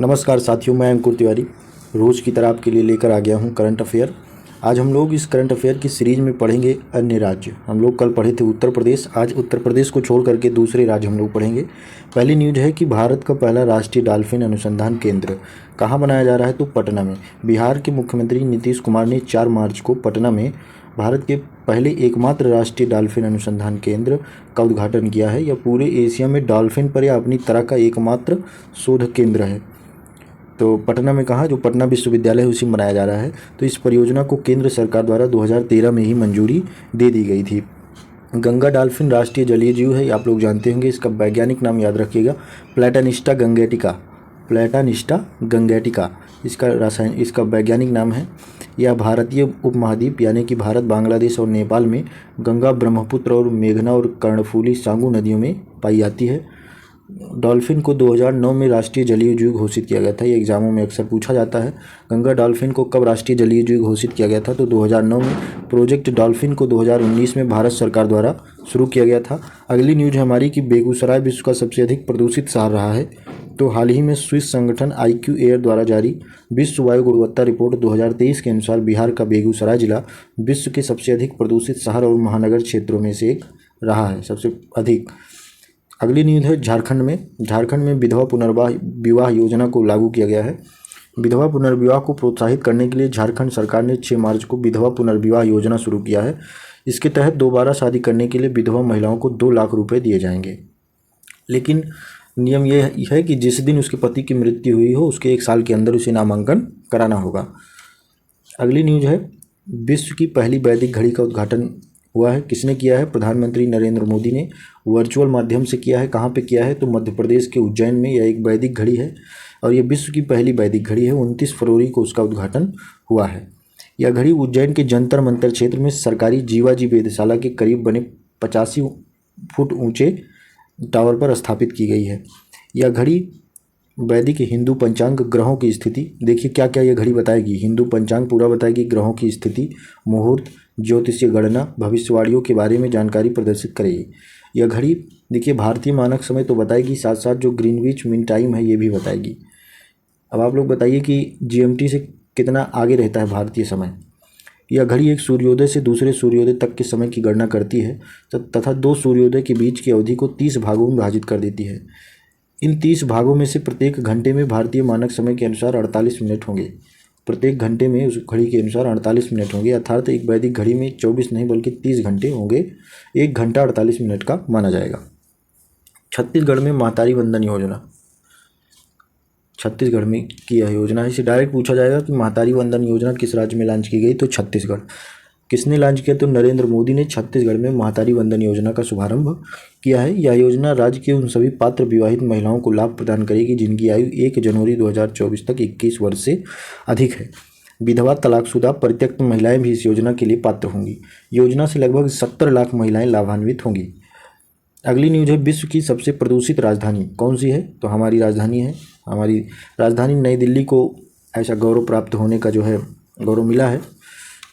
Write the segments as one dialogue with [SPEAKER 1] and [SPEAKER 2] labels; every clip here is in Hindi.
[SPEAKER 1] नमस्कार साथियों, मैं अंकुर तिवारी रोज़ की तरह आपके लिए लेकर आ गया हूं करंट अफेयर। आज हम लोग इस करंट अफेयर की सीरीज में पढ़ेंगे अन्य राज्य। हम लोग कल पढ़े थे उत्तर प्रदेश, आज उत्तर प्रदेश को छोड़ करके दूसरे राज्य हम लोग पढ़ेंगे। पहली न्यूज़ है कि भारत का पहला राष्ट्रीय डॉल्फिन अनुसंधान केंद्र कहाँ बनाया जा रहा है, तो पटना में। बिहार के मुख्यमंत्री नीतीश कुमार ने 4 मार्च को पटना में भारत के पहले एकमात्र राष्ट्रीय डॉल्फिन अनुसंधान केंद्र का उद्घाटन किया है। यह पूरे एशिया में डॉल्फिन पर या अपनी तरह का एकमात्र शोध केंद्र है। तो पटना में कहा, जो पटना विश्वविद्यालय है उसी में बनाया जा रहा है। तो इस परियोजना को केंद्र सरकार द्वारा 2013 में ही मंजूरी दे दी गई थी। गंगा डॉल्फिन राष्ट्रीय जलीय जीव है, आप लोग जानते होंगे। इसका वैज्ञानिक नाम याद रखिएगा, प्लैटानिस्टा गंगेटिका। प्लैटानिस्टा गंगेटिका इसका वैज्ञानिक नाम है। यह भारतीय उपमहाद्वीप यानी कि भारत, बांग्लादेश और नेपाल में गंगा, ब्रह्मपुत्र और मेघना और कर्णफूली सांगू नदियों में पाई जाती है। डॉल्फिन को 2009 में राष्ट्रीय जलीय जीव घोषित किया गया था। ये एग्जामों में अक्सर पूछा जाता है, गंगा डॉल्फिन को कब राष्ट्रीय जलीय जीव घोषित किया गया था, तो 2009 में। प्रोजेक्ट डॉल्फिन को 2019 में भारत सरकार द्वारा शुरू किया गया था। अगली न्यूज़ है हमारी कि बेगूसराय विश्व का सबसे अधिक प्रदूषित शहर रहा है। तो हाल ही में स्विस संगठन IQ एयर द्वारा जारी विश्व वायु गुणवत्ता रिपोर्ट 2023 के अनुसार बिहार का बेगूसराय जिला विश्व के सबसे अधिक प्रदूषित शहर और महानगर क्षेत्रों में से एक रहा है, सबसे अधिक। अगली न्यूज़ है झारखंड में विधवा पुनर्विवाह योजना को लागू किया गया है। विधवा पुनर्विवाह को प्रोत्साहित करने के लिए झारखंड सरकार ने 6 मार्च को विधवा पुनर्विवाह योजना शुरू किया है। इसके तहत दोबारा शादी करने के लिए विधवा महिलाओं को 2 लाख रुपए दिए जाएंगे। लेकिन नियम यह है कि जिस दिन उसके पति की मृत्यु हुई हो उसके 1 साल के अंदर उसे नामांकन कराना होगा। अगली न्यूज़ है विश्व की पहली वैदिक घड़ी का उद्घाटन हुआ है। किसने किया है? प्रधानमंत्री नरेंद्र मोदी ने वर्चुअल माध्यम से किया है। कहाँ पे किया है? तो मध्य प्रदेश के उज्जैन में। यह एक वैदिक घड़ी है और यह विश्व की पहली वैदिक घड़ी है। 29 फरवरी को उसका उद्घाटन हुआ है। यह घड़ी उज्जैन के जंतर मंतर क्षेत्र में सरकारी जीवाजी वेधशाला के करीब बने 85 फुट ऊंचे टावर पर स्थापित की गई है। यह घड़ी वैदिक हिंदू पंचांग, ग्रहों की स्थिति, देखिए क्या क्या यह घड़ी बताएगी। हिंदू पंचांग पूरा बताएगी, ग्रहों की स्थिति, मुहूर्त, ज्योतिषीय गणना, भविष्यवाणियों के बारे में जानकारी प्रदर्शित करेगी। यह घड़ी देखिए भारतीय मानक समय तो बताएगी, साथ साथ जो ग्रीनविच मीन टाइम है ये भी बताएगी। अब आप लोग बताइए कि GMT से कितना आगे रहता है भारतीय समय। यह घड़ी एक सूर्योदय से दूसरे सूर्योदय तक के समय की गणना करती है तथा 2 सूर्योदय के बीच की अवधि को 30 भागों में विभाजित कर देती है। इन 30 भागों में से प्रत्येक घंटे में भारतीय मानक समय के अनुसार 48 मिनट होंगे। प्रत्येक घंटे में उस घड़ी के अनुसार 48 मिनट होंगे, अर्थात एक वैदिक घड़ी में 24 नहीं बल्कि 30 घंटे होंगे। 1 घंटा 48 मिनट का माना जाएगा। छत्तीसगढ़ में महतारी वंदन योजना, छत्तीसगढ़ में की यह योजना है। इसे डायरेक्ट पूछा जाएगा कि महतारी वंदन योजना किस राज्य में लॉन्च की गई, तो छत्तीसगढ़। किसने लॉन्च किया? तो नरेंद्र मोदी ने छत्तीसगढ़ में महतारी वंदन योजना का शुभारंभ किया है। यह योजना राज्य के उन सभी पात्र विवाहित महिलाओं को लाभ प्रदान करेगी जिनकी आयु 1 जनवरी 2024 तक 21 वर्ष से अधिक है। विधवा, तलाकशुदा, परित्यक्त महिलाएं भी इस योजना के लिए पात्र होंगी। योजना से लगभग 70 लाख महिलाएं लाभान्वित होंगी। अगली न्यूज़ है विश्व की सबसे प्रदूषित राजधानी कौन सी है, तो हमारी राजधानी है। हमारी राजधानी नई दिल्ली को ऐसा गौरव प्राप्त होने का जो है गौरव मिला है,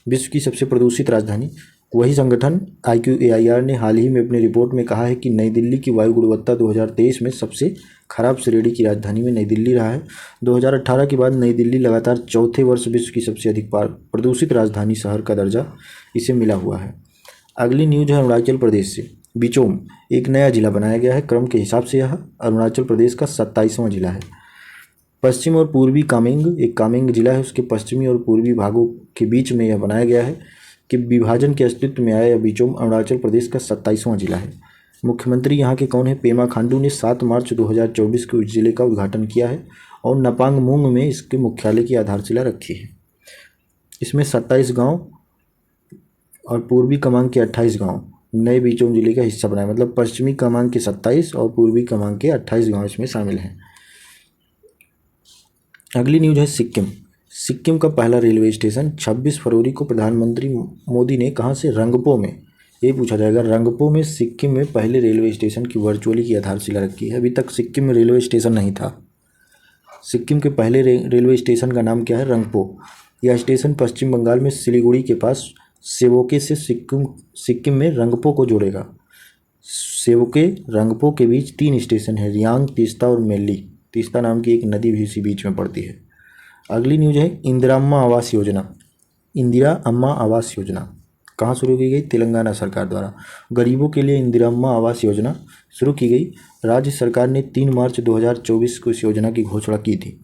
[SPEAKER 1] विश्व की सबसे प्रदूषित राजधानी। वही संगठन IQAIR ने हाल ही में अपनी रिपोर्ट में कहा है कि नई दिल्ली की वायु गुणवत्ता 2023 में सबसे खराब श्रेणी की राजधानी में नई दिल्ली रहा है। 2018 के बाद नई दिल्ली लगातार चौथे वर्ष विश्व की सबसे अधिक प्रदूषित राजधानी शहर का दर्जा इसे मिला हुआ है। अगली न्यूज़ है अरुणाचल प्रदेश से। बिचोम एक नया जिला बनाया गया है। क्रम के हिसाब से यह अरुणाचल प्रदेश का 27वां जिला है। पश्चिम और पूर्वी कामेंग एक कामेंग जिला है, उसके पश्चिमी और पूर्वी भागों के बीच में यह बनाया गया है कि विभाजन के अस्तित्व में आया यह बिचोम अरुणाचल प्रदेश का 27वां जिला है। मुख्यमंत्री यहाँ के कौन है? पेमा खांडू ने 7 मार्च 2024 को इस जिले का उद्घाटन किया है और नपांगमुंग में इसके मुख्यालय की आधारशिला रखी है। इसमें 27 गाँव और पूर्वी कामेंग के 28 गाँव नए बिचोम जिले का हिस्सा बनाए, मतलब पश्चिमी कामेंग के 27 और पूर्वी कामेंग के 28 गाँव इसमें शामिल हैं। अगली न्यूज़ है सिक्किम का पहला रेलवे स्टेशन 26 फरवरी को प्रधानमंत्री मोदी ने कहाँ से? रंगपो में। ये पूछा जाएगा, रंगपो में सिक्किम में पहले रेलवे स्टेशन की वर्चुअली की आधारशिला रखी है। अभी तक सिक्किम में रेलवे स्टेशन नहीं था। सिक्किम के पहले रेलवे स्टेशन का नाम क्या है? रंगपो। यह स्टेशन पश्चिम बंगाल में सिलीगुड़ी के पास सेवोके से सिक्किम में रंगपो को जोड़ेगा। सेवोके रंगपो के बीच 3 स्टेशन है, रियांग, तीस्ता और मेल्ली। तीस्ता नाम की एक नदी भी इसी बीच में पड़ती है। अगली न्यूज है इंदिरा अम्मा आवास योजना। इंदिरा अम्मा आवास योजना कहाँ शुरू की गई? तेलंगाना सरकार द्वारा। गरीबों के लिए इंदिरा अम्मा आवास योजना शुरू की गई। राज्य सरकार ने 3 मार्च 2024 को इस योजना की घोषणा की थी।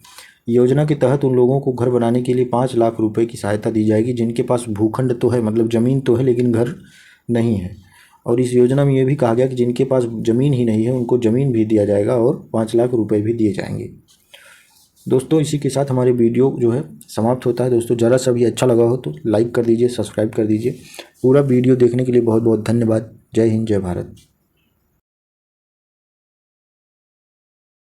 [SPEAKER 1] योजना के तहत उन लोगों को घर बनाने के लिए 5 लाख रुपए की सहायता दी जाएगी जिनके पास भूखंड तो है, मतलब ज़मीन तो है लेकिन घर नहीं है। और इस योजना में ये भी कहा गया कि जिनके पास ज़मीन ही नहीं है उनको ज़मीन भी दिया जाएगा और 5 लाख रुपए भी दिए जाएंगे। दोस्तों इसी के साथ हमारे वीडियो जो है समाप्त होता है। दोस्तों ज़रा सा भी अच्छा लगा हो तो लाइक कर दीजिए, सब्सक्राइब कर दीजिए। पूरा वीडियो देखने के लिए बहुत बहुत धन्यवाद। जय हिंद, जय भारत।